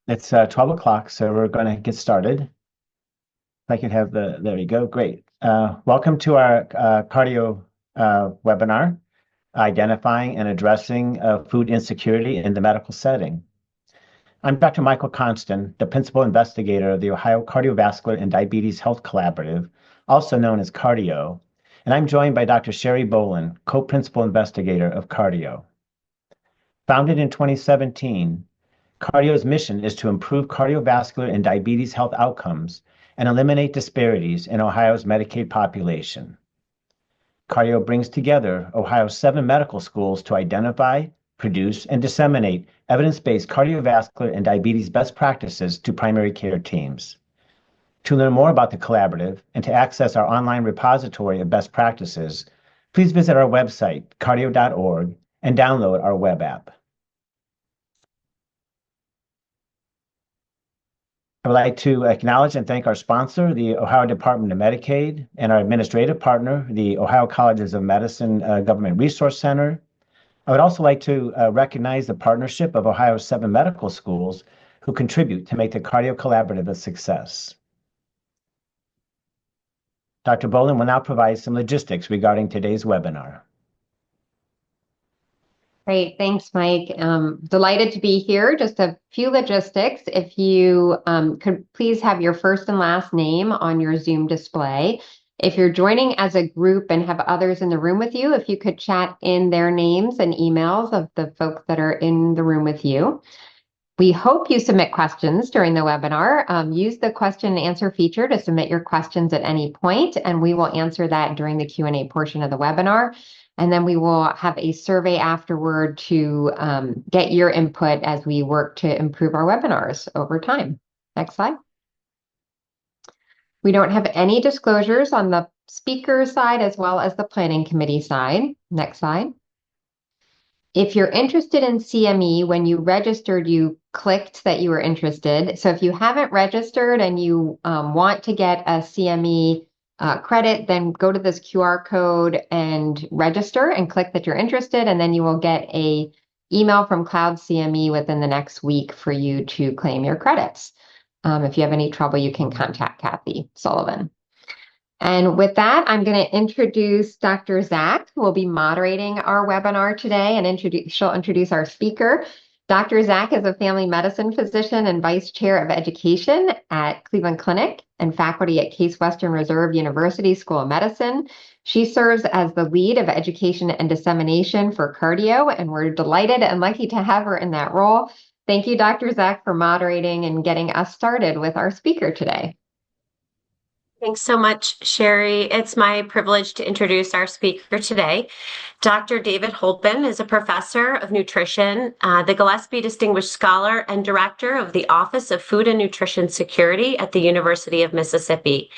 It's 12 o'clock, so we're going to get started. If I can have there you go, great. Welcome to our cardio webinar, Identifying and Addressing Food Insecurity in the Medical Setting. I'm Dr. Michael Constant, the Principal Investigator of the Ohio Cardiovascular and Diabetes Health Collaborative, also known as Cardi-OH, and I'm joined by Dr. Sherry Boland, Co-Principal Investigator of Cardi-OH. Founded in 2017, Cardi-OH's mission is to improve cardiovascular and diabetes health outcomes and eliminate disparities in Ohio's Medicaid population. Cardi-OH brings together Ohio's 7 medical schools to identify, produce, and disseminate evidence-based cardiovascular and diabetes best practices to primary care teams. To learn more about the collaborative and to access our online repository of best practices, please visit our website, cardio.org, and download our web app. I would like to acknowledge and thank our sponsor, the Ohio Department of Medicaid, and our administrative partner, the Ohio Colleges of Medicine Government Resource Center. I would also like to recognize the partnership of Ohio's 7 medical schools who contribute to make the Cardio Collaborative a success. Dr. Boland will now provide some logistics regarding today's webinar. Great, thanks, Mike. Delighted to be here. Just a few logistics. If you could please have your first and last name on your Zoom display. If you're joining as a group and have others in the room with you, if you could chat in their names and emails of the folks that are in the room with you. We hope you submit questions during the webinar. Use the question and answer feature to submit your questions at any point, and we will answer that during the Q&A portion of the webinar. And then we will have a survey afterward to get your input as we work to improve our webinars over time. Next slide. We don't have any disclosures on the speaker side as well as the planning committee side. Next slide. If you're interested in CME, when you registered, you clicked that you were interested. So if you haven't registered and you want to get a CME credit, then go to this QR code and register and click that you're interested, and then you will get an email from Cloud CME within the next week for you to claim your credits. If you have any trouble, you can contact Kathy Sullivan. And with that, I'm going to introduce Dr. Zack, who will be moderating our webinar today, and she'll introduce our speaker. Dr. Zack is a family medicine physician and vice chair of education at Cleveland Clinic and faculty at Case Western Reserve University School of Medicine. She serves as the lead of education and dissemination for Cardi-OH, and we're delighted and lucky to have her in that role. Thank you, Dr. Zack, for moderating and getting us started with our speaker today. Thanks so much, Sherry. It's my privilege to introduce our speaker today. Dr. David Holben is a professor of nutrition, the Gillespie Distinguished Scholar and Director of the Office of Food and Nutrition Security at the University of Mississippi.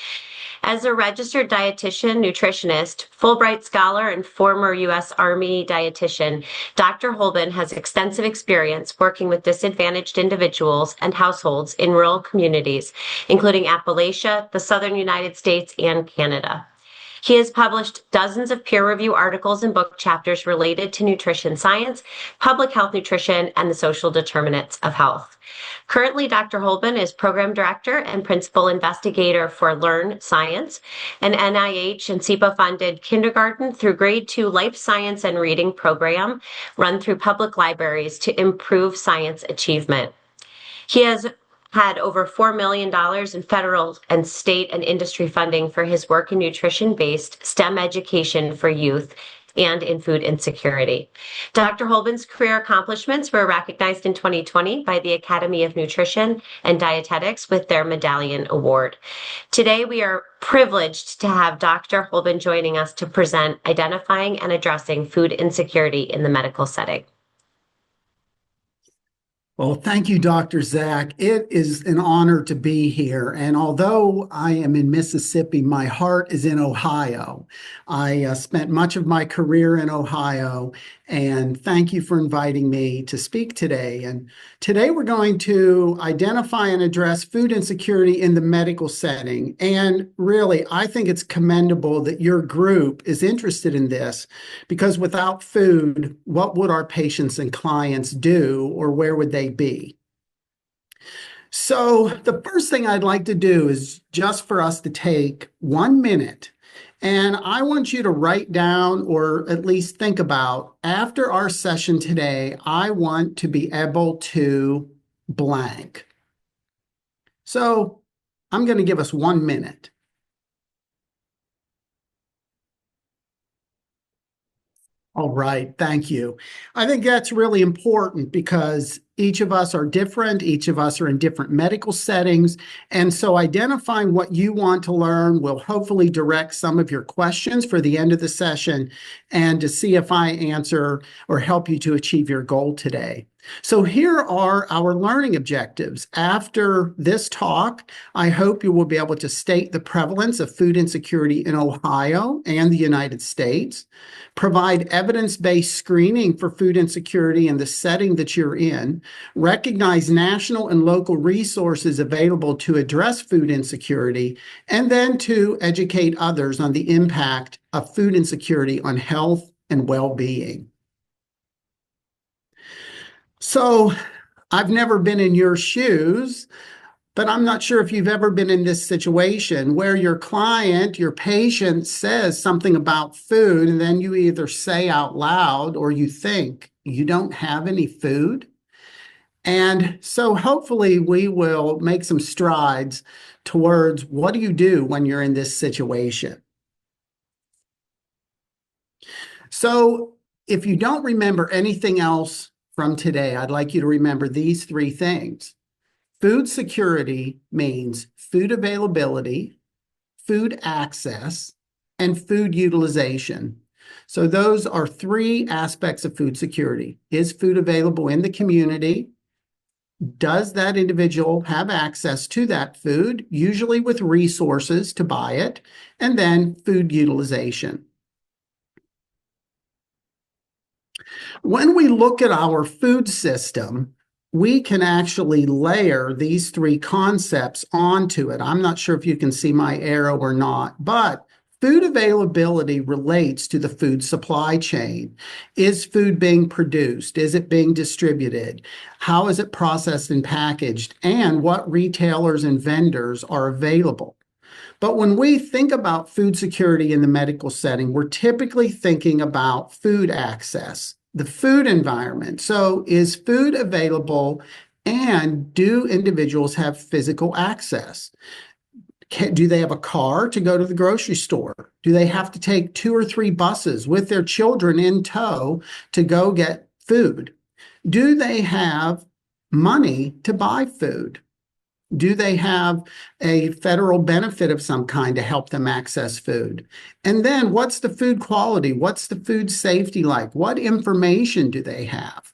As a registered dietitian, nutritionist, Fulbright scholar, and former U.S. Army dietitian, Dr. Holben has extensive experience working with disadvantaged individuals and households in rural communities, including Appalachia, the Southern United States, and Canada. He has published dozens of peer-review articles and book chapters related to nutrition science, public health nutrition, and the social determinants of health. Currently, Dr. Holben is Program Director and Principal Investigator for Learn Science, an NIH and SEPA-funded kindergarten through grade 2 life science and reading program run through public libraries to improve science achievement. He has had over $4 million in federal and state and industry funding for his work in nutrition-based STEM education for youth and in food insecurity. Dr. Holben's career accomplishments were recognized in 2020 by the Academy of Nutrition and Dietetics with their Medallion Award. Today, we are privileged to have Dr. Holben joining us to present Identifying and Addressing Food Insecurity in the Medical Setting. Well, thank you, Dr. Zack. It is an honor to be here. And although I am in Mississippi, my heart is in Ohio. I spent much of my career in Ohio, and thank you for inviting me to speak today. And today we're going to identify and address food insecurity in the medical setting. And really, I think it's commendable that your group is interested in this, because without food, what would our patients and clients do, or where would they be? So the first thing I'd like to do is just for us to take 1 minute, and I want you to write down or at least think about, after our session today, I want to be able to blank. So I'm going to give us 1 minute. All right, thank you. I think that's really important because each of us are different. Each of us are in different medical settings. And so identifying what you want to learn will hopefully direct some of your questions for the end of the session and to see if I answer or help you to achieve your goal today. So here are our learning objectives. After this talk, I hope you will be able to state the prevalence of food insecurity in Ohio and the United States, provide evidence-based screening for food insecurity in the setting that you're in, recognize national and local resources available to address food insecurity, and then to educate others on the impact of food insecurity on health and well-being. So I've never been in your shoes, but I'm not sure if you've ever been in this situation where your client, your patient says something about food, and then you either say out loud or you think you don't have any food. And so hopefully we will make some strides towards what do you do when you're in this situation. So if you don't remember anything else from today, I'd like you to remember these 3 things. Food security means food availability, food access, and food utilization. So those are 3 aspects of food security. Is food available in the community? Does that individual have access to that food, usually with resources to buy it? And then food utilization. When we look at our food system, we can actually layer these 3 concepts onto it. I'm not sure if you can see my arrow or not, but food availability relates to the food supply chain. Is food being produced? Is it being distributed? How is it processed and packaged? And what retailers and vendors are available? But when we think about food security in the medical setting, we're typically thinking about food access, the food environment. So is food available, and do individuals have physical access? Do they have a car to go to the grocery store? Do they have to take 2 or 3 buses with their children in tow to go get food? Do they have money to buy food? Do they have a federal benefit of some kind to help them access food? And then what's the food quality? What's the food safety like? What information do they have?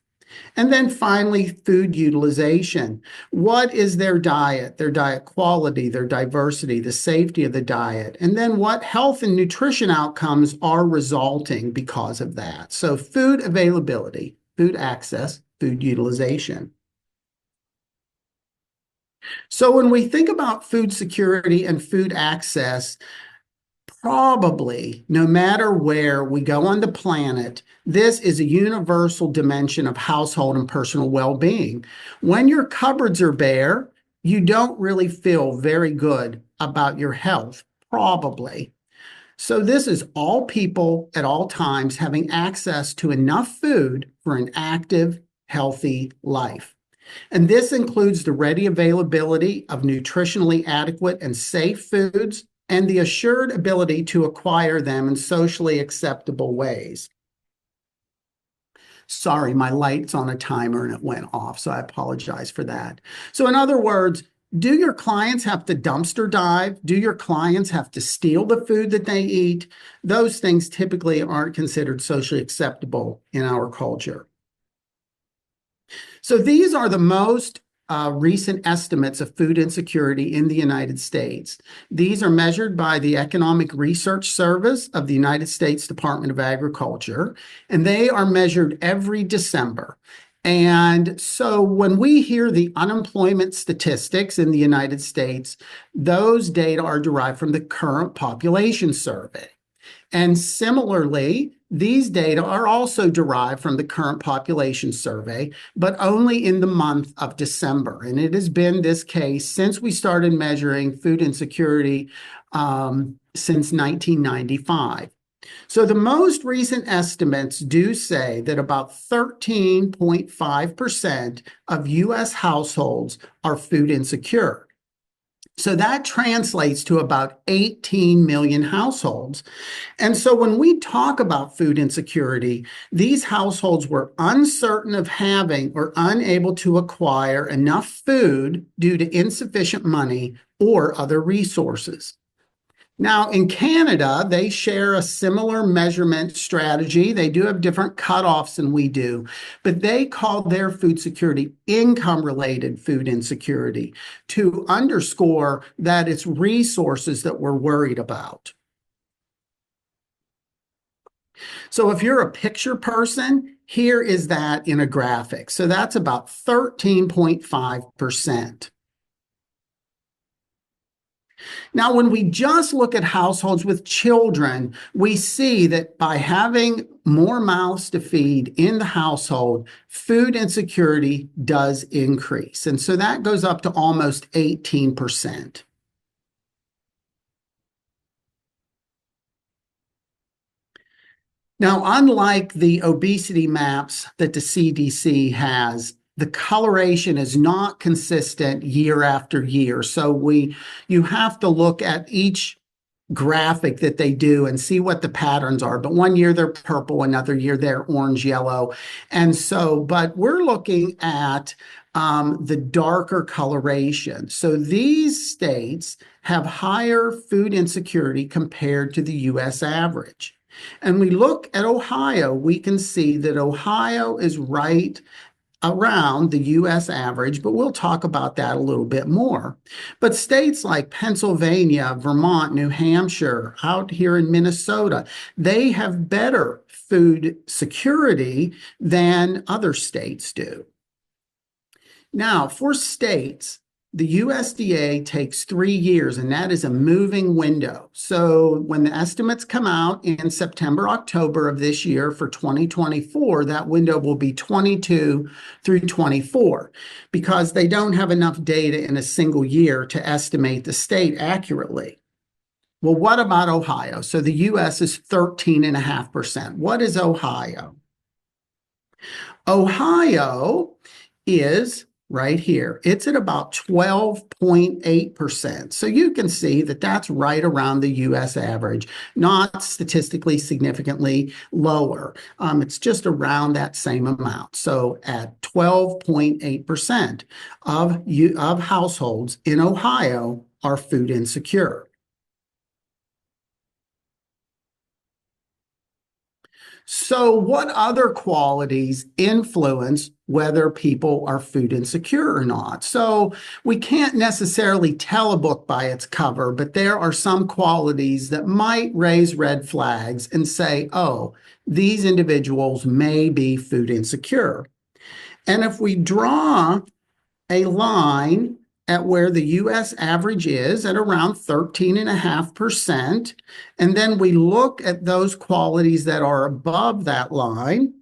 And then finally, food utilization. What is their diet quality, their diversity, the safety of the diet? And then what health and nutrition outcomes are resulting because of that? So food availability, food access, food utilization. So when we think about food security and food access, probably no matter where we go on the planet, this is a universal dimension of household and personal well-being. When your cupboards are bare, you don't really feel very good about your health, probably. So this is all people at all times having access to enough food for an active, healthy life. And this includes the ready availability of nutritionally adequate and safe foods and the assured ability to acquire them in socially acceptable ways. Sorry, my light's on a timer and it went off, so I apologize for that. So in other words, do your clients have to dumpster dive? Do your clients have to steal the food that they eat? Those things typically aren't considered socially acceptable in our culture. So these are the most recent estimates of food insecurity in the United States. These are measured by the Economic Research Service of the United States Department of Agriculture, and they are measured every December. And so when we hear the unemployment statistics in the United States, those data are derived from the current population survey. And similarly, these data are also derived from the current population survey, but only in the month of December. And it has been this case since we started measuring food insecurity since 1995. So the most recent estimates do say that about 13.5% of U.S. households are food insecure. So that translates to about 18 million households. And so when we talk about food insecurity, these households were uncertain of having or unable to acquire enough food due to insufficient money or other resources. Now, in Canada, they share a similar measurement strategy. They do have different cutoffs than we do, but they call their food security income-related food insecurity to underscore that it's resources that we're worried about. So if you're a picture person, here is that in a graphic. So that's about 13.5%. Now, when we just look at households with children, we see that by having more mouths to feed in the household, food insecurity does increase. And so that goes up to almost 18%. Now, unlike the obesity maps that the CDC has, the coloration is not consistent year after year. So you have to look at each graphic that they do and see what the patterns are. But one year they're purple, another year they're orange, yellow. And so, but we're looking at the darker coloration. So these states have higher food insecurity compared to the US average. And we look at Ohio, we can see that Ohio is right around the US average, but we'll talk about that a little bit more. But states like Pennsylvania, Vermont, New Hampshire, out here in Minnesota, they have better food security than other states do. Now, for states, the USDA takes 3 years, and that is a moving window. So when the estimates come out in September, October of this year for 2024, that window will be 22 through 24 because they don't have enough data in a single year to estimate the state accurately. Well, what about Ohio? So the US is 13.5%. What is Ohio? Ohio is right here. It's at about 12.8%. So you can see that that's right around the US average, not statistically significantly lower. It's just around that same amount. So at 12.8% of households in Ohio are food insecure. So what other qualities influence whether people are food insecure or not? So we can't necessarily tell a book by its cover, but there are some qualities that might raise red flags and say, oh, these individuals may be food insecure. And if we draw a line at where the US average is at around 13.5%. And then we look at those qualities that are above that line,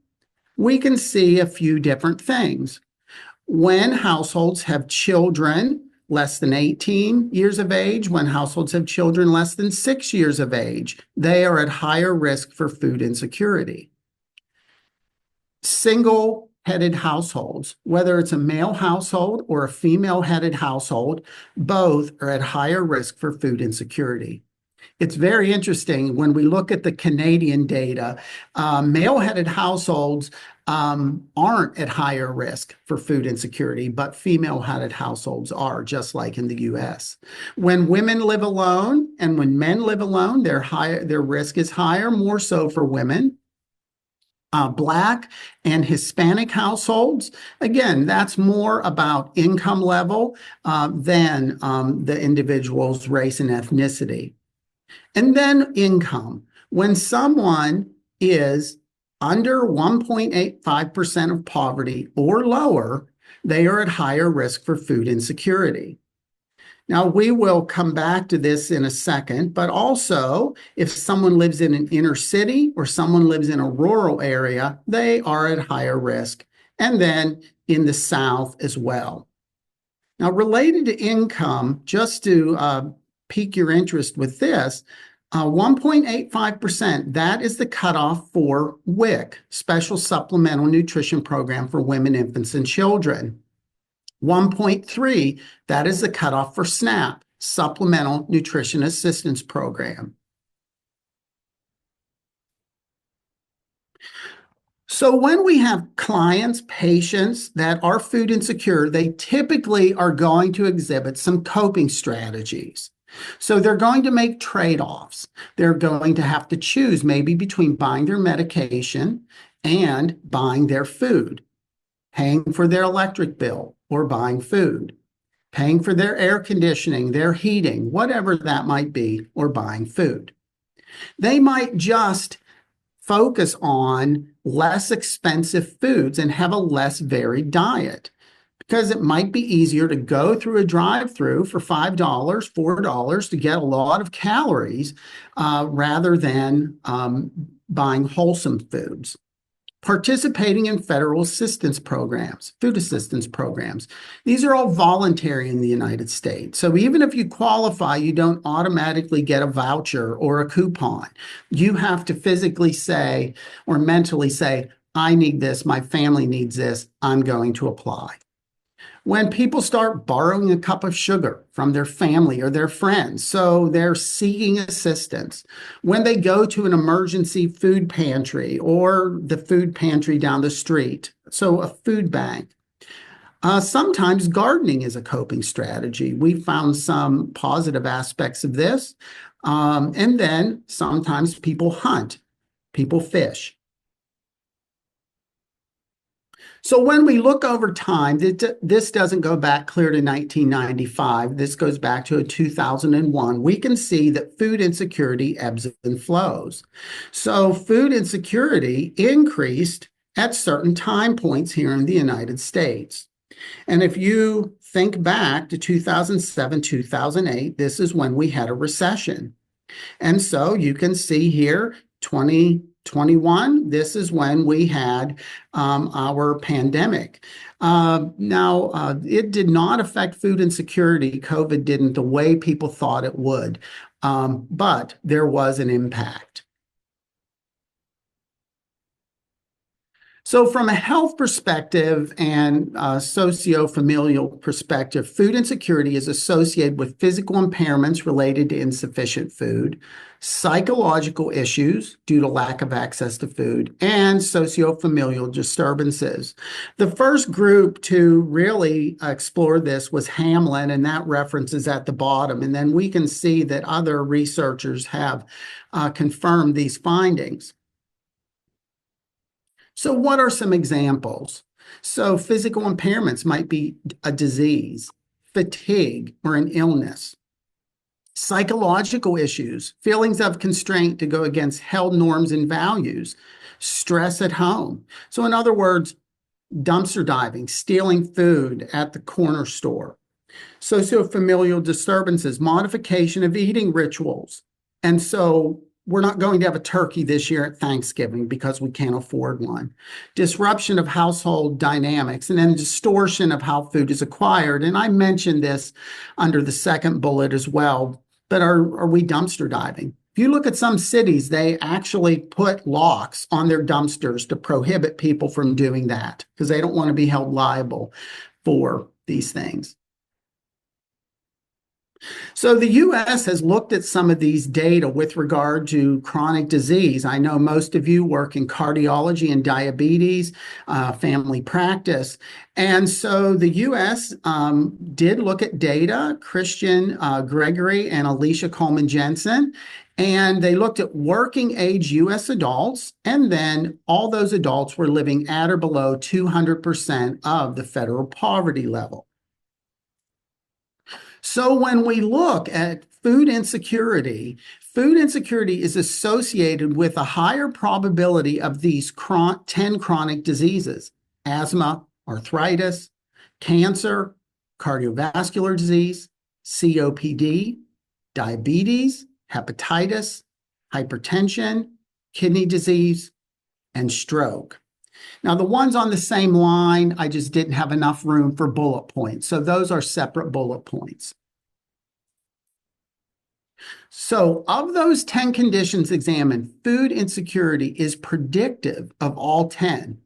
we can see a few different things. When households have children less than 18 years of age, when households have children less than 6 years of age, they are at higher risk for food insecurity. Single-headed households, whether it's a male household or a female-headed household, both are at higher risk for food insecurity. It's very interesting when we look at the Canadian data, male-headed households aren't at higher risk for food insecurity, but female-headed households are, just like in the US. When women live alone and when men live alone, their risk is higher, more so for women. Black and Hispanic households, again, that's more about income level than the individual's race and ethnicity. And then income. When someone is under 1.85% of poverty or lower, they are at higher risk for food insecurity. Now, we will come back to this in a second, but also if someone lives in an inner city or someone lives in a rural area, they are at higher risk. And then in the South as well. Now, related to income, just to pique your interest with this, 1.85%, that is the cutoff for WIC, Special Supplemental Nutrition Program for Women, Infants, and Children. 1.3, that is the cutoff for SNAP, Supplemental Nutrition Assistance Program. So when we have clients, patients that are food insecure, they typically are going to exhibit some coping strategies. So they're going to make trade-offs. They're going to have to choose maybe between buying their medication and buying their food, paying for their electric bill or buying food, paying for their air conditioning, their heating, whatever that might be, or buying food. They might just focus on less expensive foods and have a less varied diet, because it might be easier to go through a drive-through for $5, $4 to get a lot of calories rather than buying wholesome foods. Participating in federal assistance programs, food assistance programs. These are all voluntary in the United States. So even if you qualify, you don't automatically get a voucher or a coupon. You have to physically say or mentally say, I need this, my family needs this, I'm going to apply. When people start borrowing a cup of sugar from their family or their friends, so they're seeking assistance. When they go to an emergency food pantry or the food pantry down the street, so a food bank. Sometimes gardening is a coping strategy. We found some positive aspects of this. And then sometimes people hunt, people fish. So when we look over time, this doesn't go back clear to 1995. This goes back to 2001. We can see that food insecurity ebbs and flows. So food insecurity increased at certain time points here in the United States. And if you think back to 2007, 2008, this is when we had a recession. And so you can see here, 2021, this is when we had our pandemic. Now, it did not affect food insecurity. COVID didn't the way people thought it would, but there was an impact. So from a health perspective and socio-familial perspective, food insecurity is associated with physical impairments related to insufficient food, psychological issues due to lack of access to food, and socio-familial disturbances. The first group to really explore this was Hamlin, and that reference is at the bottom. And then we can see that other researchers have confirmed these findings. So what are some examples? So physical impairments might be a disease, fatigue, or an illness. Psychological issues, feelings of constraint to go against held norms and values, stress at home. So in other words, dumpster diving, stealing food at the corner store. Socio-familial disturbances, modification of eating rituals. And so we're not going to have a turkey this year at Thanksgiving because we can't afford one. Disruption of household dynamics, and then distortion of how food is acquired. And I mentioned this under the second bullet as well, but are we dumpster diving? If you look at some cities, they actually put locks on their dumpsters to prohibit people from doing that because they don't want to be held liable for these things. So the U.S. has looked at some of these data with regard to chronic disease. I know most of you work in cardiology and diabetes, family practice. And so the U.S. Did look at data, Christian Gregory and Alicia Coleman-Jensen, and they looked at working age U.S. adults, and then all those adults were living at or below 200% of the federal poverty level. So when we look at food insecurity is associated with a higher probability of these 10 chronic diseases: asthma, arthritis, cancer, cardiovascular disease, COPD, diabetes, hepatitis, hypertension, kidney disease, and stroke. Now, the ones on the same line, I just didn't have enough room for bullet points. So those are separate bullet points. So of those 10 conditions examined, food insecurity is predictive of all 10,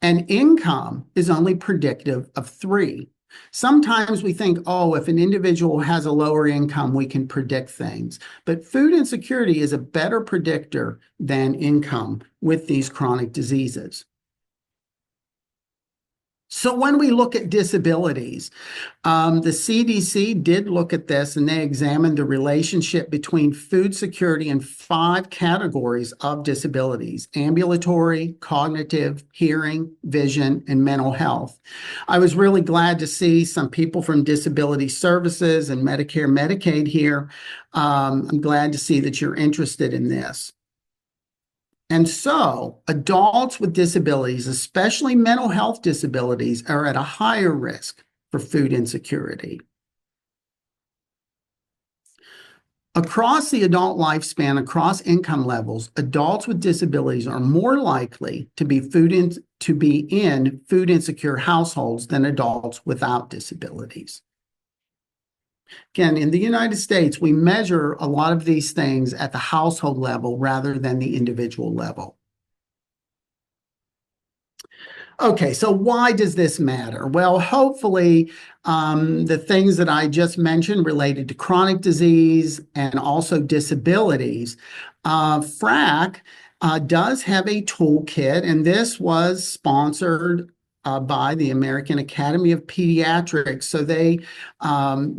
and income is only predictive of 3. Sometimes we think, oh, if an individual has a lower income, we can predict things. But food insecurity is a better predictor than income with these chronic diseases. So when we look at disabilities, the CDC did look at this, and they examined the relationship between food security and 5 categories of disabilities: ambulatory, cognitive, hearing, vision, and mental health. I was really glad to see some people from Disability Services and Medicare, Medicaid here. I'm glad to see that you're interested in this. And so adults with disabilities, especially mental health disabilities, are at a higher risk for food insecurity. Across the adult lifespan, across income levels, adults with disabilities are more likely to be in food insecure households than adults without disabilities. Again, in the United States, we measure a lot of these things at the household level rather than the individual level. Okay, so why does this matter? Well, hopefully, the things that I just mentioned related to chronic disease and also disabilities, FRAC does have a toolkit, and this was sponsored by the American Academy of Pediatrics. So they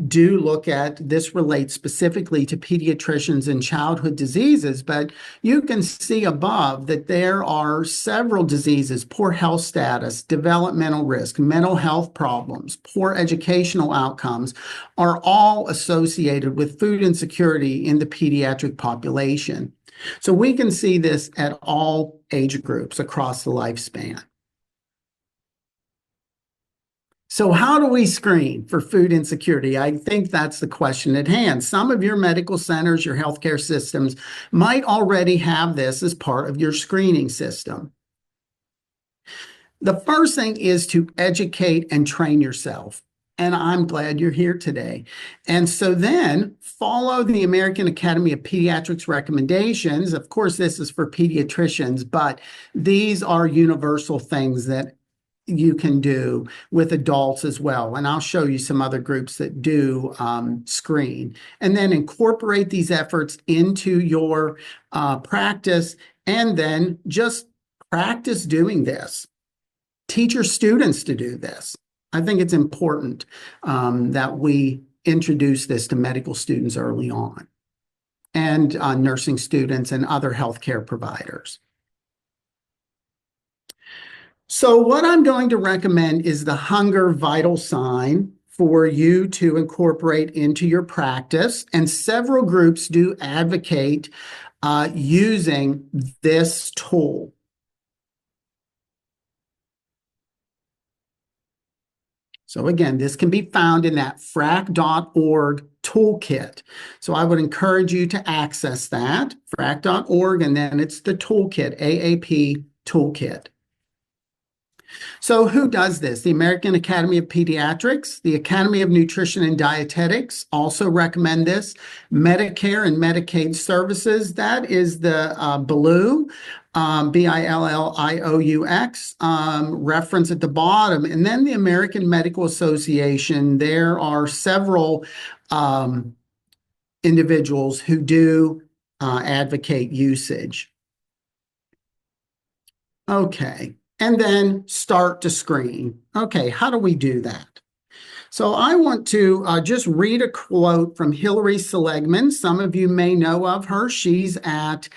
do look at, this relates specifically to pediatricians and childhood diseases, but you can see above that there are several diseases: poor health status, developmental risk, mental health problems, poor educational outcomes are all associated with food insecurity in the pediatric population. So we can see this at all age groups across the lifespan. So how do we screen for food insecurity? I think that's the question at hand. Some of your medical centers, your healthcare systems might already have this as part of your screening system. The first thing is to educate and train yourself. And I'm glad you're here today. And so then follow the American Academy of Pediatrics recommendations. Of course, this is for pediatricians, but these are universal things that you can do with adults as well. And I'll show you some other groups that do screen. And then incorporate these efforts into your practice, and then just practice doing this. Teach your students to do this. I think it's important that we introduce this to medical students early on, and nursing students and other healthcare providers. So what I'm going to recommend is the hunger vital sign for you to incorporate into your practice. And several groups do advocate using this tool. So again, this can be found in that frac.org toolkit. So I would encourage you to access that, frac.org, and then it's the toolkit, AAP toolkit. So who does this? The American Academy of Pediatrics, the Academy of Nutrition and Dietetics also recommend this. Medicare and Medicaid Services, that is the BILLIOUX, BILLIOUX, reference at the bottom. And then the American Medical Association, there are several individuals who do advocate usage. Okay. And then start to screen. Okay, how do we do that? So I want to just read a quote from Hilary Seligman. Some of you may know of her. She's at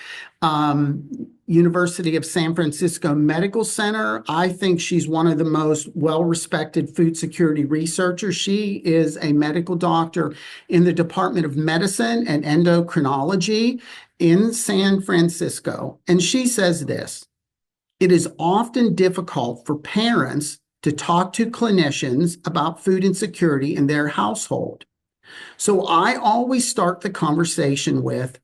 University of San Francisco Medical Center. I think she's one of the most well-respected food security researchers. She is a medical doctor in the Department of Medicine and Endocrinology in San Francisco. And she says this: "It is often difficult for parents to talk to clinicians about food insecurity in their household. So I always start the conversation with,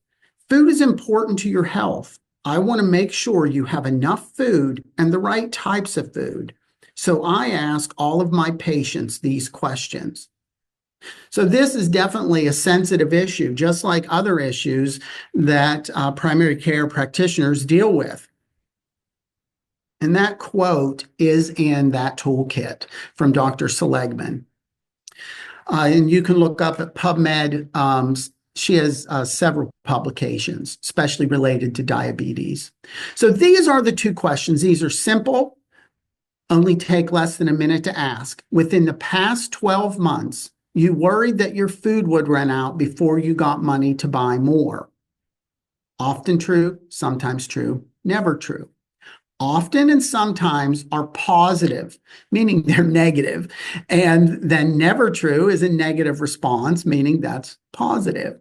food is important to your health. I want to make sure you have enough food and the right types of food. So I ask all of my patients these questions. So this is definitely a sensitive issue, just like other issues that primary care practitioners deal with. And that quote is in that toolkit from Dr. Seligman. And you can look up at PubMed. She has several publications, especially related to diabetes. So these are the two questions. These are simple, only take less than a minute to ask. Within the past 12 months, you worried that your food would run out before you got money to buy more. Often true, sometimes true, never true. Often and sometimes are positive, meaning they're negative. And then never true is a negative response, meaning that's positive.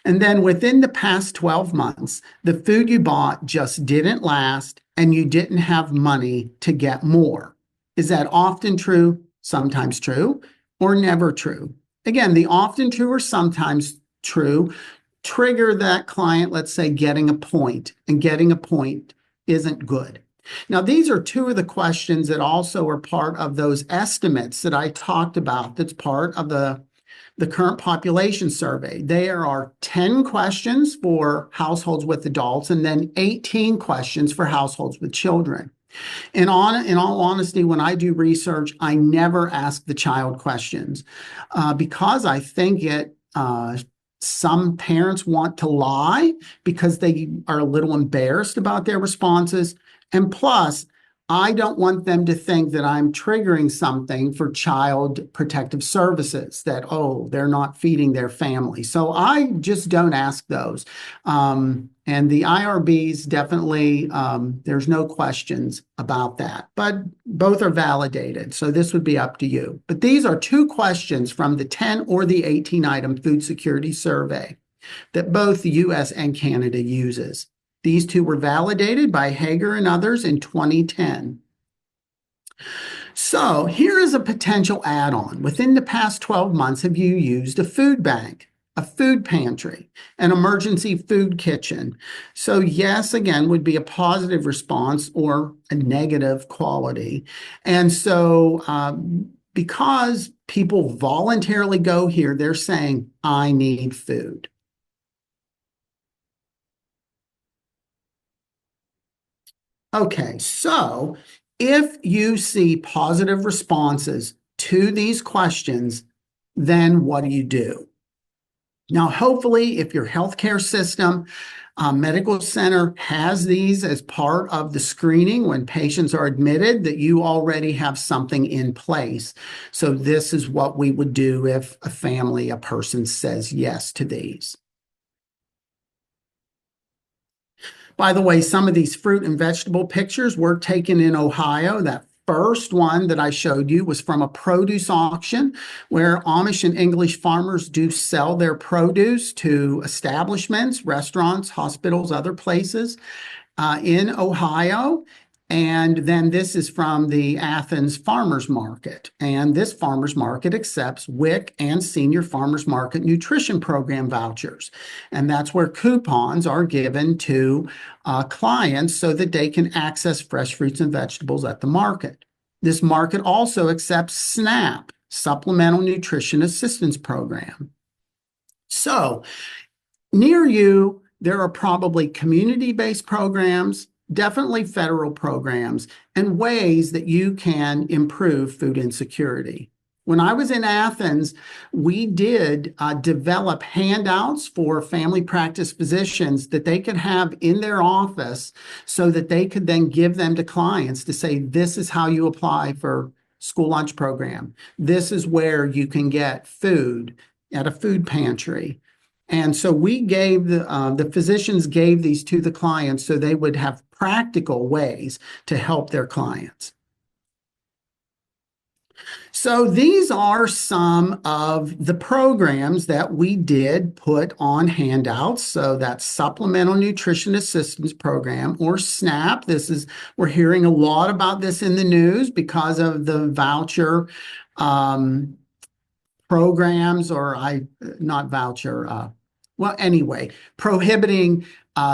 And then within the past 12 months, the food you bought just didn't last and you didn't have money to get more. Is that often true, sometimes true, or never true? Again, the often true or sometimes true trigger that client, let's say, getting a point, and getting a point isn't good. Now, these are two of the questions that also are part of those estimates that I talked about. That's part of the current population survey. There are 10 questions for households with adults and then 18 questions for households with children. In all honesty, when I do research, I never ask the child questions because I think some parents want to lie because they are a little embarrassed about their responses. And plus, I don't want them to think that I'm triggering something for child protective services, that, oh, they're not feeding their family. So I just don't ask those. And the IRBs definitely, there's no questions about that, but both are validated. So this would be up to you. But these are two questions from the 10 or the 18 item food security survey that both the US and Canada uses. These two were validated by Hager and others in 2010. So here is a potential add-on. Within the past 12 months, have you used a food bank, a food pantry, an emergency food kitchen? So yes, again, would be a positive response or a negative quality. And so because people voluntarily go here, they're saying, I need food. Okay, so if you see positive responses to these questions, then what do you do? Now, hopefully, if your healthcare system, medical center has these as part of the screening when patients are admitted, that you already have something in place. So this is what we would do if a person says yes to these. By the way, some of these fruit and vegetable pictures were taken in Ohio. That first one that I showed you was from a produce auction where Amish and English farmers do sell their produce to establishments, restaurants, hospitals, other places in Ohio. And then this is from the Athens Farmers Market. And this farmers market accepts WIC and Senior Farmers Market Nutrition Program vouchers. And that's where coupons are given to clients so that they can access fresh fruits and vegetables at the market. This market also accepts SNAP, Supplemental Nutrition Assistance Program. So near you, there are probably community-based programs, definitely federal programs, and ways that you can improve food insecurity. When I was in Athens, we did develop handouts for family practice physicians that they could have in their office so that they could then give them to clients to say, this is how you apply for school lunch program. This is where you can get food at a food pantry. And so we gave the physicians gave these to the clients so they would have practical ways to help their clients. So these are some of the programs that we did put on handouts. So that's Supplemental Nutrition Assistance Program, or SNAP. We're hearing a lot about this in the news because of the voucher programs, or not voucher, well, anyway, prohibiting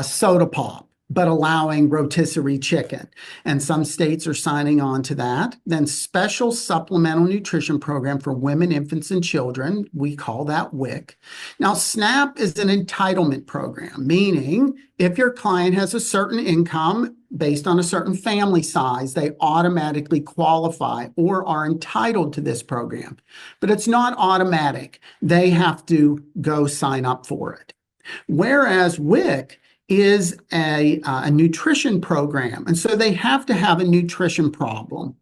soda pop, but allowing rotisserie chicken. And some states are signing on to that. Then special supplemental nutrition program for women, infants, and children. We call that WIC. Now, SNAP is an entitlement program, meaning if your client has a certain income based on a certain family size, they automatically qualify or are entitled to this program. But it's not automatic. They have to go sign up for it. Whereas WIC is a nutrition program. And so they have to have a nutrition problem.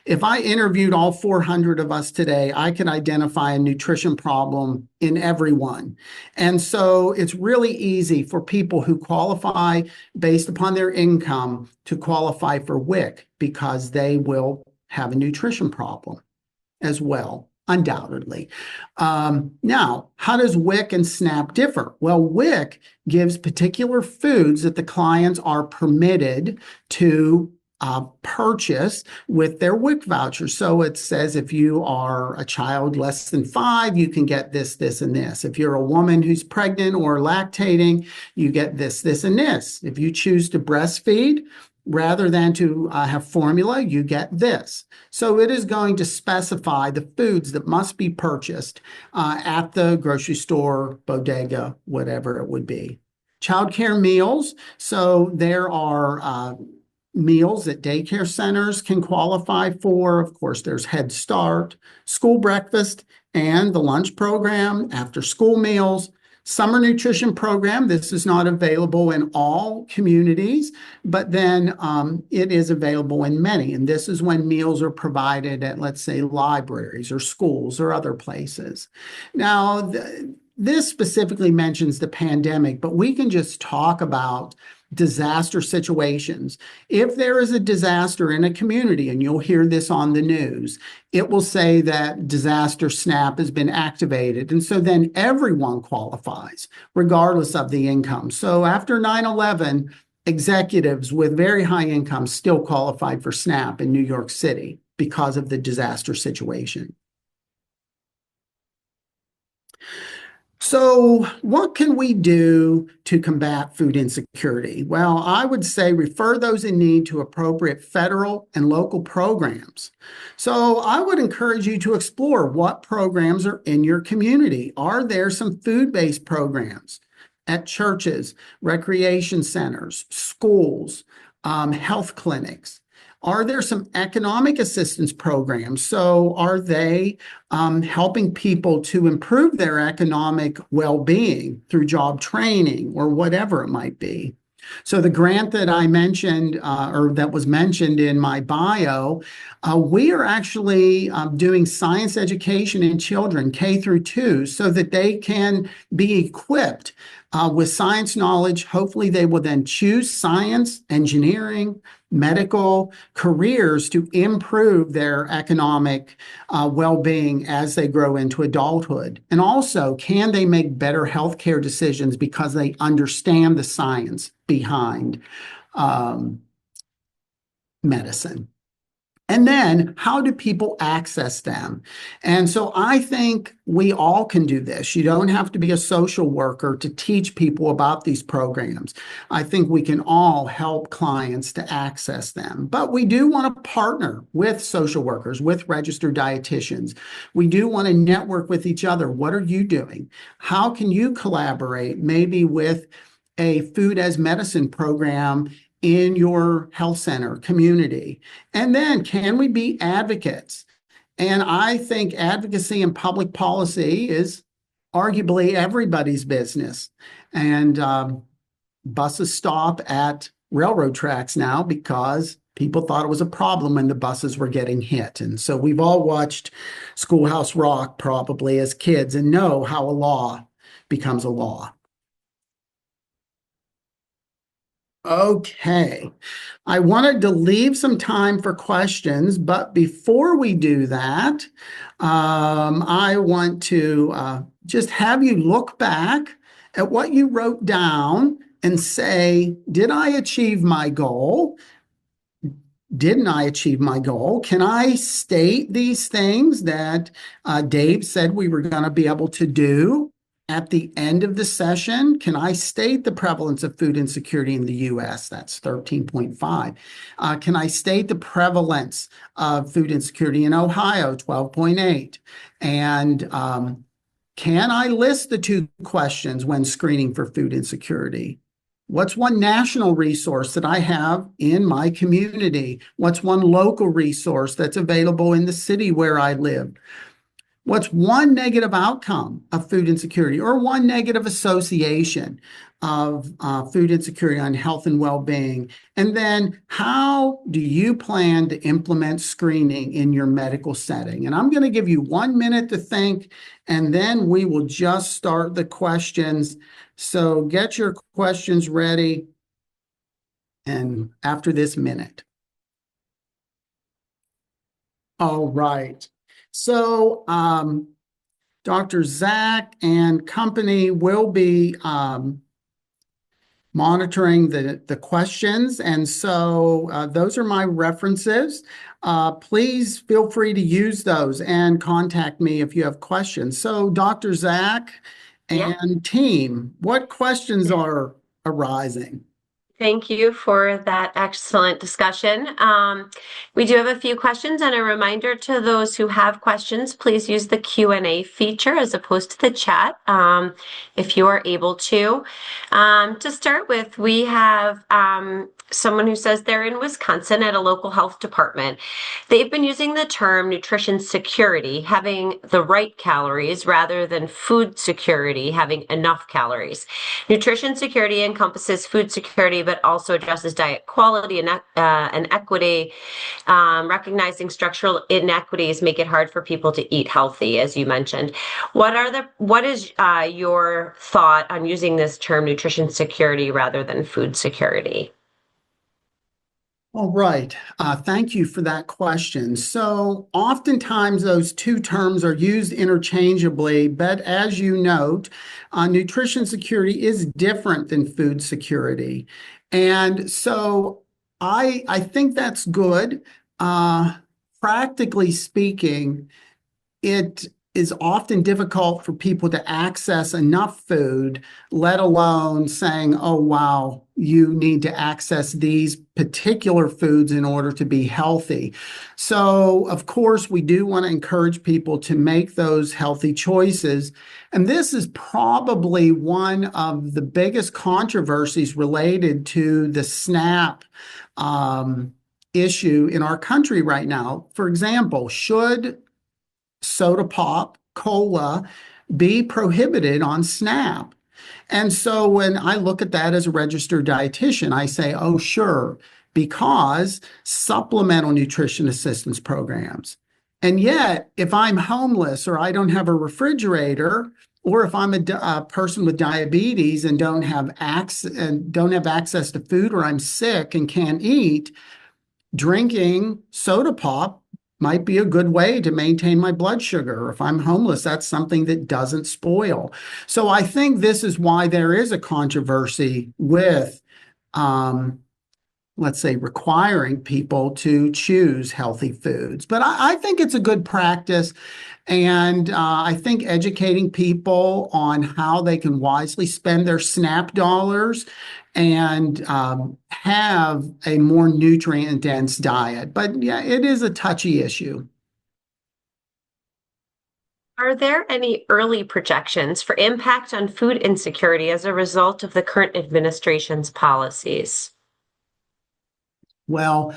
If I interviewed all 400 of us today, I could identify a nutrition problem in everyone. And so it's really easy for people who qualify based upon their income to qualify for WIC because they will have a nutrition problem as well. Undoubtedly. Now, how does WIC and SNAP differ? Well, WIC gives particular foods that the clients are permitted to purchase with their WIC voucher. So it says if you are a child less than 5, you can get this, this, and this. If you're a woman who's pregnant or lactating, you get this, this, and this. If you choose to breastfeed, rather than to have formula, you get this. So it is going to specify the foods that must be purchased at the grocery store, bodega, whatever it would be. Childcare meals. So there are meals that daycare centers can qualify for. Of course, there's Head Start, school breakfast, and the lunch program, after school meals. Summer nutrition program, this is not available in all communities, but then it is available in many. And this is when meals are provided at, let's say, libraries or schools or other places. Now, this specifically mentions the pandemic, but we can just talk about disaster situations. If there is a disaster in a community, and you'll hear this on the news, it will say that disaster SNAP has been activated. And so then everyone qualifies, regardless of the income. So after 9/11, executives with very high incomes still qualified for SNAP in New York City because of the disaster situation. So what can we do to combat food insecurity? Well, I would say refer those in need to appropriate federal and local programs. So I would encourage you to explore what programs are in your community. Are there some food-based programs at churches, recreation centers, schools, health clinics? Are there some economic assistance programs? So are they helping people to improve their economic well-being through job training or whatever it might be? So the grant that I mentioned, or that was mentioned in my bio, we are actually doing science education in children, K through 2, so that they can be equipped with science knowledge. Hopefully they will then choose science, engineering, medical careers to improve their economic well-being as they grow into adulthood. And also, can they make better healthcare decisions because they understand the science behind medicine? And then how do people access them? And so I think we all can do this. You don't have to be a social worker to teach people about these programs. I think we can all help clients to access them. But we do want to partner with social workers, with registered dietitians. We do want to network with each other. What are you doing? How can you collaborate maybe with a food as medicine program in your health center community? And then can we be advocates? And I think advocacy and public policy is arguably everybody's business. And buses stop at railroad tracks now because people thought it was a problem when the buses were getting hit. And so we've all watched Schoolhouse Rock probably as kids and know how a law becomes a law. Okay, I wanted to leave some time for questions, but before we do that, I want to just have you look back at what you wrote down and say, did I achieve my goal? Didn't I achieve my goal? Can I state these things that Dave said we were going to be able to do at the end of the session? Can I state the prevalence of food insecurity in the US? That's 13.5. Can I state the prevalence of food insecurity in Ohio? 12.8. And can I list the two questions when screening for food insecurity? What's one national resource that I have in my community? What's one local resource that's available in the city where I live? What's one negative outcome of food insecurity or one negative association of food insecurity on health and well-being? And then how do you plan to implement screening in your medical setting? And I'm going to give you 1 minute to think, and then we will just start the questions. So get your questions ready and after this minute. All right. So Dr. Zack and company will be monitoring the questions. And so those are my references. Please feel free to use those and contact me if you have questions. So Dr. Zack and team, what questions are arising? Thank you for that excellent discussion. We do have a few questions, and a reminder to those who have questions, please use the Q&A feature as opposed to the chat if you are able to. To start with, we have someone who says they're in Wisconsin at a local health department. They've been using the term nutrition security, having the right calories rather than food security, having enough calories. Nutrition security encompasses food security, but also addresses diet quality and equity. Recognizing structural inequities make it hard for people to eat healthy, as you mentioned. What is your thought on using this term nutrition security rather than food security? All right. Thank you for that question. So oftentimes those two terms are used interchangeably, but as you note, nutrition security is different than food security. And so I think that's good. Practically speaking, it is often difficult for people to access enough food, let alone saying, oh, wow, you need to access these particular foods in order to be healthy. So, of course, we do want to encourage people to make those healthy choices. And this is probably one of the biggest controversies related to the SNAP issue in our country right now. For example, should soda pop, cola be prohibited on SNAP? And so when I look at that as a registered dietitian, I say, oh, sure, because supplemental nutrition assistance programs. And yet, if I'm homeless or I don't have a refrigerator, or if I'm a person with diabetes and don't have access to food, or I'm sick and can't eat, drinking soda pop might be a good way to maintain my blood sugar. If I'm homeless, that's something that doesn't spoil. So I think this is why there is a controversy with, let's say, requiring people to choose healthy foods. But I think it's a good practice. And I think educating people on how they can wisely spend their SNAP dollars and have a more nutrient-dense diet. But yeah, it is a touchy issue. Are there any early projections for impact on food insecurity as a result of the current administration's policies? Well,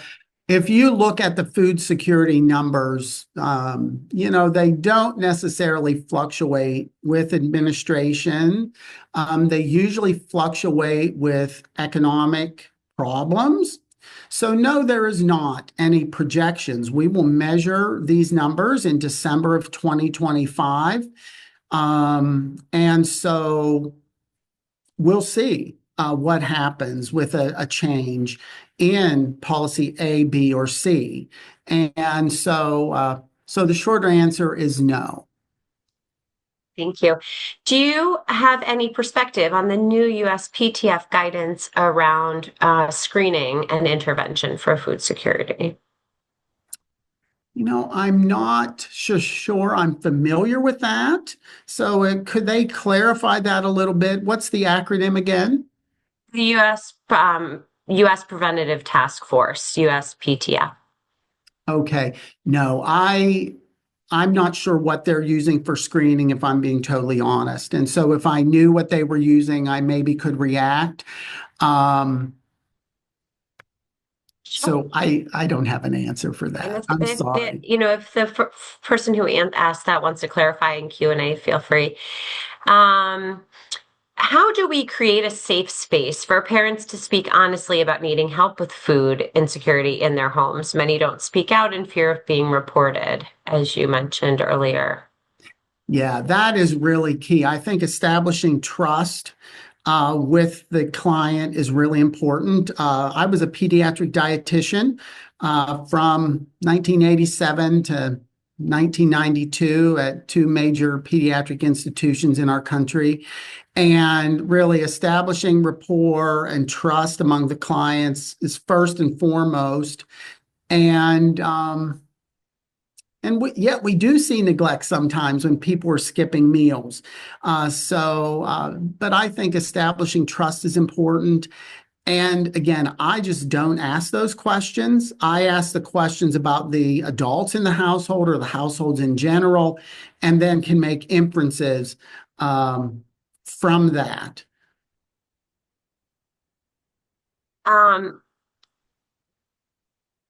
if you look at the food security numbers, they don't necessarily fluctuate with administration. They usually fluctuate with economic problems. So no, there is not any projections. We will measure these numbers in December of 2025. And so we'll see what happens with a change in policy A, B, or C. And so the shorter answer is no. Thank you. Do you have any perspective on the new USPTF guidance around screening and intervention for food security? I'm not sure I'm familiar with that. So could they clarify that a little bit? What's the acronym again? The U.S. Preventative Task Force, USPTF. Okay. No, I'm not sure what they're using for screening, if I'm being totally honest. And so if I knew what they were using, I maybe could react. So I don't have an answer for that. I'm sorry. If the person who asked that wants to clarify in Q&A, feel free. How do we create a safe space for parents to speak honestly about needing help with food insecurity in their homes? Many don't speak out in fear of being reported, as you mentioned earlier. Yeah, that is really key. I think establishing trust with the client is really important. I was a pediatric dietitian from 1987 to 1992 at two major pediatric institutions in our country. And really establishing rapport and trust among the clients is first and foremost. And yet we do see neglect sometimes when people are skipping meals. But I think establishing trust is important. And again, I just don't ask those questions. I ask the questions about the adults in the household or the households in general, and then can make inferences from that.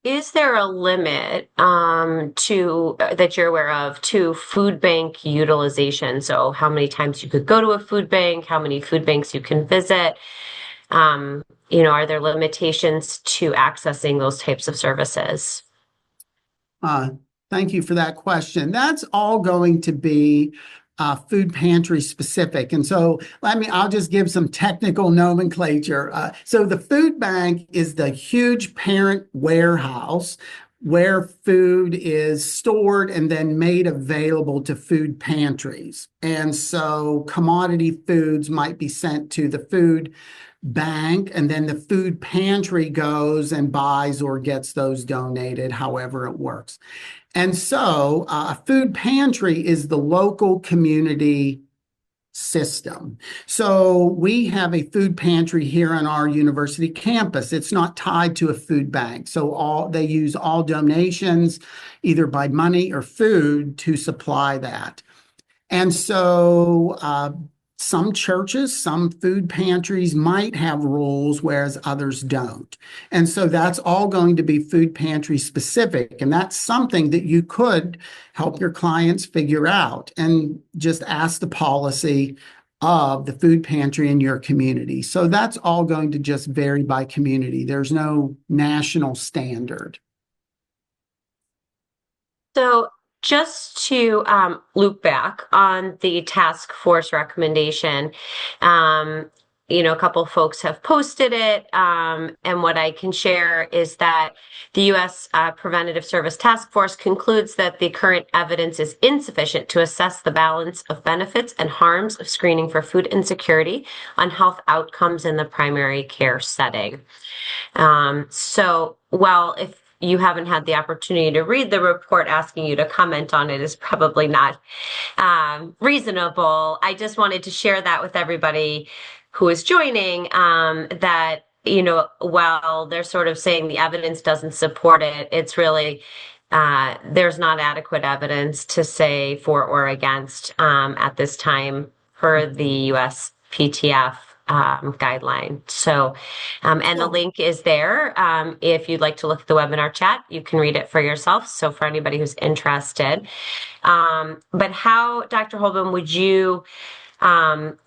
Is there a limit that you're aware of to food bank utilization? So how many times you could go to a food bank, how many food banks you can visit? Are there limitations to accessing those types of services? Thank you for that question. That's all going to be food pantry specific. And so I'll just give some technical nomenclature. So the food bank is the huge parent warehouse where food is stored and then made available to food pantries. And so commodity foods might be sent to the food bank, and then the food pantry goes and buys or gets those donated, however it works. And so a food pantry is the local community system. So we have a food pantry here on our university campus. It's not tied to a food bank. So they use all donations, either by money or food, to supply that. And so some churches, some food pantries might have rules, whereas others don't. And so that's all going to be food pantry specific. And that's something that you could help your clients figure out and just ask the policy of the food pantry in your community. So that's all going to just vary by community. There's no national standard. So just to loop back on the task force recommendation, a couple of folks have posted it, and what I can share is that the U.S. Preventative Service Task Force concludes that the current evidence is insufficient to assess the balance of benefits and harms of screening for food insecurity on health outcomes in the primary care setting. So while if you haven't had the opportunity to read the report, asking you to comment on it is probably not reasonable. I just wanted to share that with everybody who is joining, that, while they're sort of saying the evidence doesn't support it, it's really, there's not adequate evidence to say for or against at this time for the USPTF guideline. So, and the link is there. If you'd like to look at the webinar chat, you can read it for yourself. So for anybody who's interested, but how, Dr. Holben,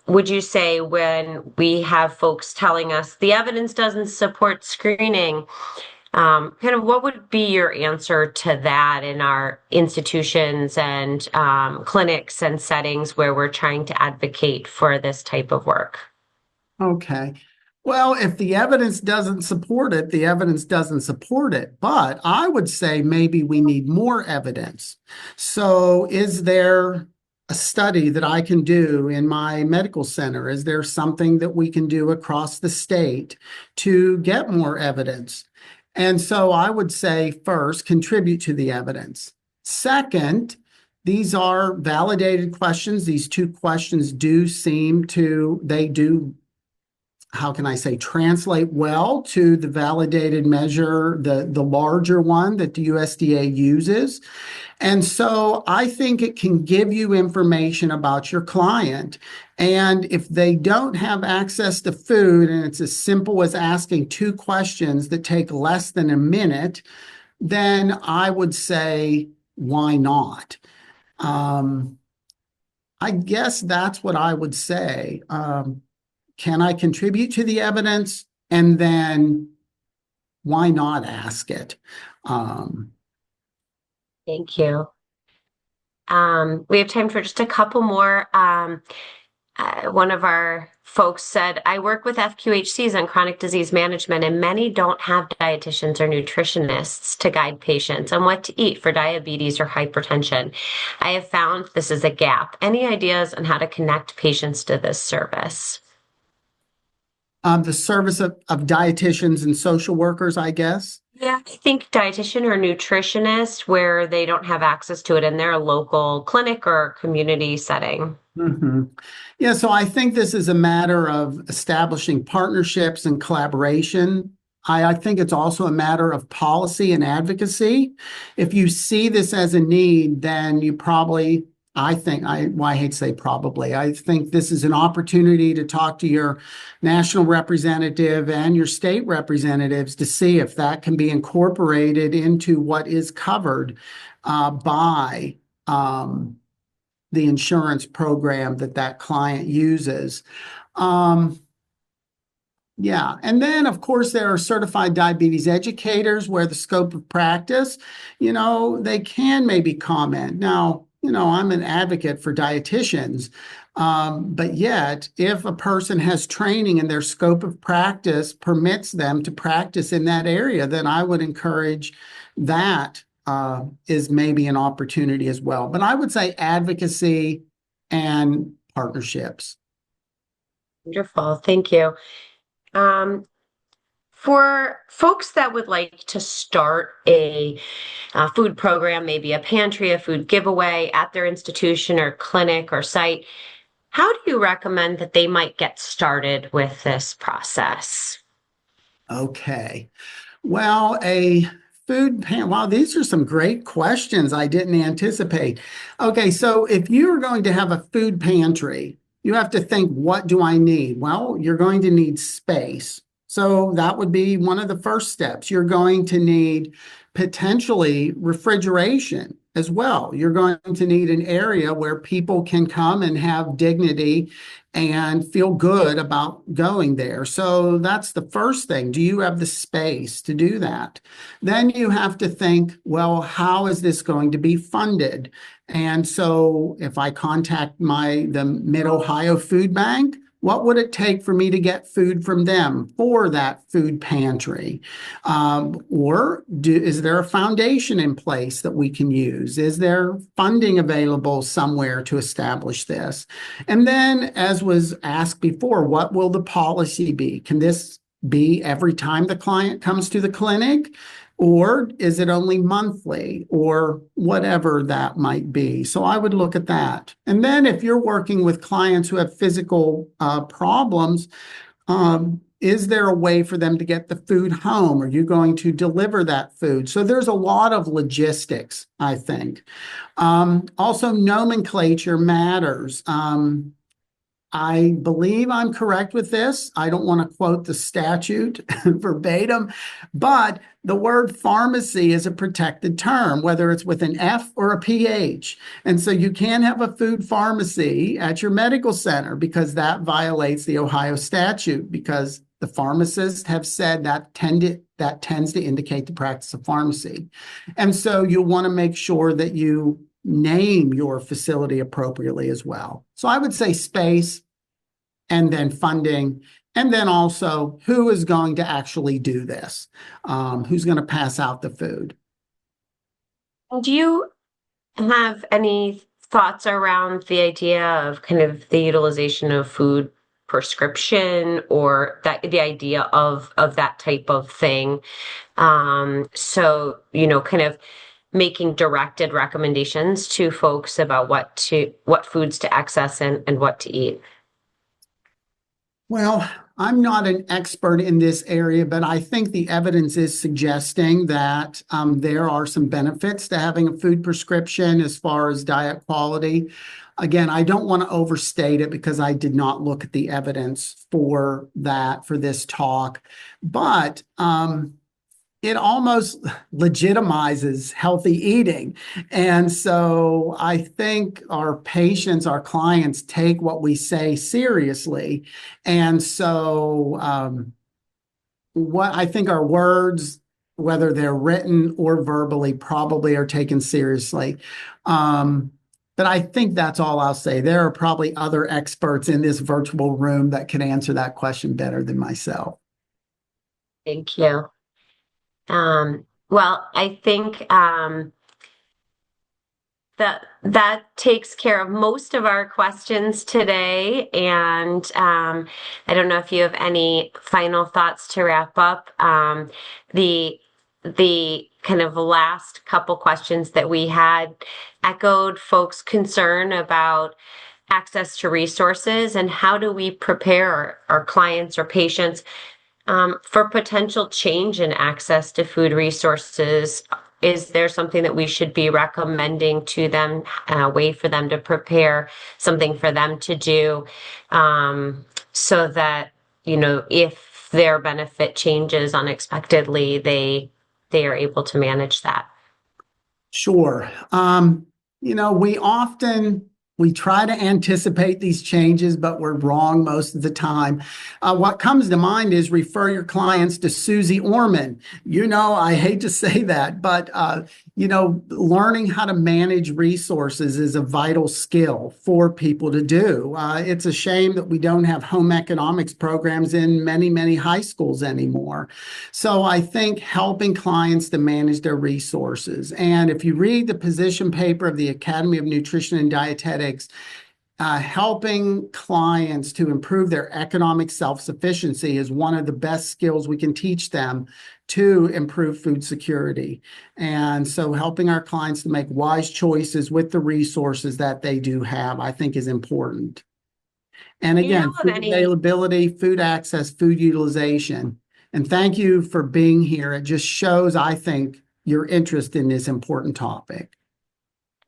would you say when we have folks telling us the evidence doesn't support screening, kind of what would be your answer to that in our institutions and clinics and settings where we're trying to advocate for this type of work? Okay. Well, if the evidence doesn't support it, the evidence doesn't support it. But I would say maybe we need more evidence. So is there a study that I can do in my medical center? Is there something that we can do across the state to get more evidence? And so I would say, first, contribute to the evidence. Second, these are validated questions. These two questions they do, how can I say, translate well to the validated measure, the larger one that the USDA uses. And so I think it can give you information about your client. And if they don't have access to food, and it's as simple as asking two questions that take less than a minute, then I would say, why not? I guess that's what I would say. Can I contribute to the evidence? And then why not ask it? Thank you. We have time for just a couple more. One of our folks said, I work with FQHCs on chronic disease management, and many don't have dietitians or nutritionists to guide patients on what to eat for diabetes or hypertension. I have found this is a gap. Any ideas on how to connect patients to this service? The service of dietitians and social workers, I guess. Yeah, I think dietitian or nutritionist where they don't have access to it in their local clinic or community setting. Mm-hmm. Yeah, so I think this is a matter of establishing partnerships and collaboration. I think it's also a matter of policy and advocacy. If you see this as a need, then you probably, I hate to say probably, I think this is an opportunity to talk to your national representative and your state representatives to see if that can be incorporated into what is covered by the insurance program that client uses. Yeah, and then of course there are certified diabetes educators where the scope of practice, they can maybe comment. Now, I'm an advocate for dietitians, but yet if a person has training and their scope of practice permits them to practice in that area, then I would encourage that is maybe an opportunity as well. But I would say advocacy and partnerships. Wonderful. Thank you. For folks that would like to start a food program, maybe a pantry, a food giveaway at their institution or clinic or site, how do you recommend that they might get started with this process? Okay. Well, wow, these are some great questions I didn't anticipate. Okay, so if you're going to have a food pantry, you have to think, what do I need? Well, you're going to need space. So that would be one of the first steps. You're going to need potentially refrigeration as well. You're going to need an area where people can come and have dignity and feel good about going there. So that's the first thing. Do you have the space to do that? Then you have to think, well, how is this going to be funded? And so if I contact the Mid-Ohio Food Bank, what would it take for me to get food from them for that food pantry? Is there a foundation in place that we can use? Is there funding available somewhere to establish this? And then, as was asked before, what will the policy be? Can this be every time the client comes to the clinic? Or is it only monthly or whatever that might be? So I would look at that. And then if you're working with clients who have physical problems, is there a way for them to get the food home? Are you going to deliver that food? So there's a lot of logistics, I think. Also, nomenclature matters. I believe I'm correct with this. I don't want to quote the statute verbatim, but the word pharmacy is a protected term, whether it's with an F or a PH. And so you can't have a food pharmacy at your medical center because that violates the Ohio statute, because the pharmacists have said that tends to indicate the practice of pharmacy. And so you'll want to make sure that you name your facility appropriately as well. So I would say space, and then funding, and then also who is going to actually do this? Who's going to pass out the food? Do you have any thoughts around the idea of kind of the utilization of food prescription or that the idea of that type of thing. So, kind of making directed recommendations to folks about what foods to access and what to eat. Well, I'm not an expert in this area, but I think the evidence is suggesting that there are some benefits to having a food prescription as far as diet quality. Again, I don't want to overstate it because I did not look at the evidence for that for this talk, but it almost legitimizes healthy eating. And so I think our patients, our clients take what we say seriously. And so what I think our words, whether they're written or verbally, probably are taken seriously. But I think that's all I'll say. There are probably other experts in this virtual room that can answer that question better than myself. Thank you. Well, I think that takes care of most of our questions today. And I don't know if you have any final thoughts to wrap up. The kind of last couple questions that we had echoed folks' concern about access to resources and how do we prepare our clients or patients for potential change in access to food resources. Is there something that we should be recommending to them, a way for them to prepare, something for them to do, so that, if their benefit changes unexpectedly, they are able to manage that? Sure. We try to anticipate these changes, but we're wrong most of the time. What comes to mind is refer your clients to Susie Orman. I hate to say that, but, learning how to manage resources is a vital skill for people to do. It's a shame that we don't have home economics programs in many, many high schools anymore. So I think helping clients to manage their resources. And if you read the position paper of the Academy of Nutrition and Dietetics, helping clients to improve their economic self-sufficiency is one of the best skills we can teach them to improve food security. And so helping our clients to make wise choices with the resources that they do have, I think, is important. And again, food availability, food access, food utilization. And thank you for being here. It just shows, I think, your interest in this important topic.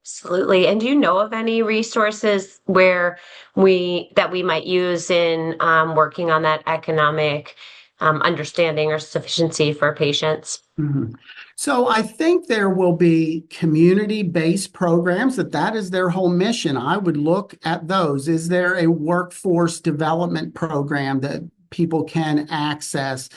Absolutely. And do you know of any resources where we might use in working on that economic understanding or sufficiency for patients? Mm-hmm. So I think there will be community-based programs that is their whole mission. I would look at those. Is there a workforce development program that people can access?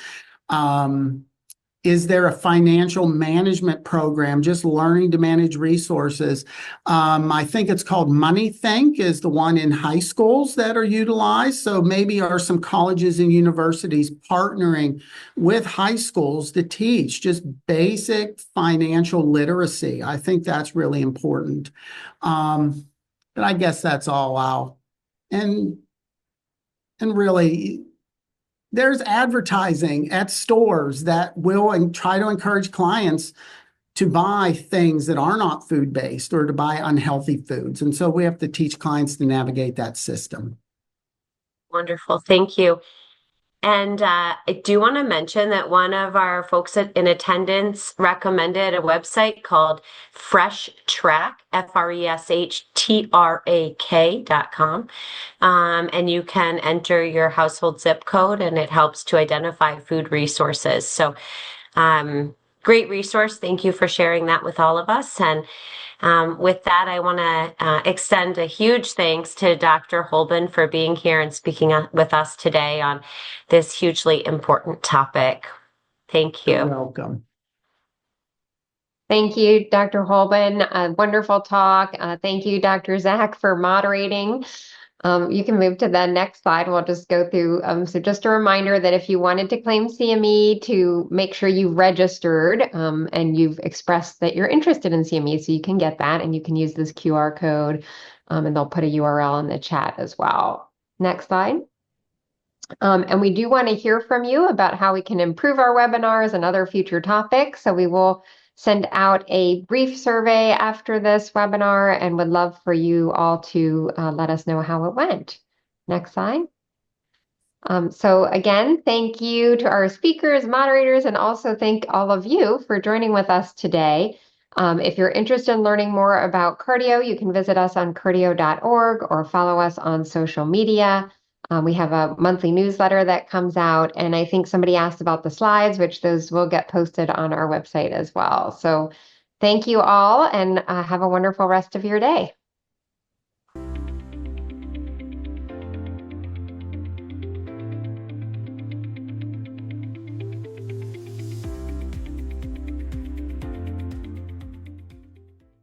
Is there a financial management program, just learning to manage resources? I think it's called Money Think is the one in high schools that are utilized. So maybe are some colleges and universities partnering with high schools to teach just basic financial literacy. I think that's really important. But I guess that's all out. And really, there's advertising at stores that will try to encourage clients to buy things that are not food-based or to buy unhealthy foods. And so we have to teach clients to navigate that system. Wonderful. Thank you. And I do want to mention that one of our folks in attendance recommended a website called FreshTrack, FreshTrak.com. And you can enter your household zip code and it helps to identify food resources. So great resource. Thank you for sharing that with all of us. And with that, I want to extend a huge thanks to Dr. Holben for being here and speaking with us today on this hugely important topic. Thank you. You're welcome. Thank you, Dr. Holben. A wonderful talk. Thank you, Dr. Zack, for moderating. You can move to the next slide. We'll just go through. So just a reminder that if you wanted to claim CME, to make sure you registered and you've expressed that you're interested in CME, so you can get that, and you can use this QR code, and they'll put a URL in the chat as well. Next slide. And we do want to hear from you about how we can improve our webinars and other future topics. So we will send out a brief survey after this webinar and would love for you all to let us know how it went. Next slide. So again, thank you to our speakers, moderators, and also thank all of you for joining with us today. If you're interested in learning more about cardio, you can visit us on cardio.org or follow us on social media. We have a monthly newsletter that comes out, and I think somebody asked about the slides, which those will get posted on our website as well. So thank you all, and have a wonderful rest of your day.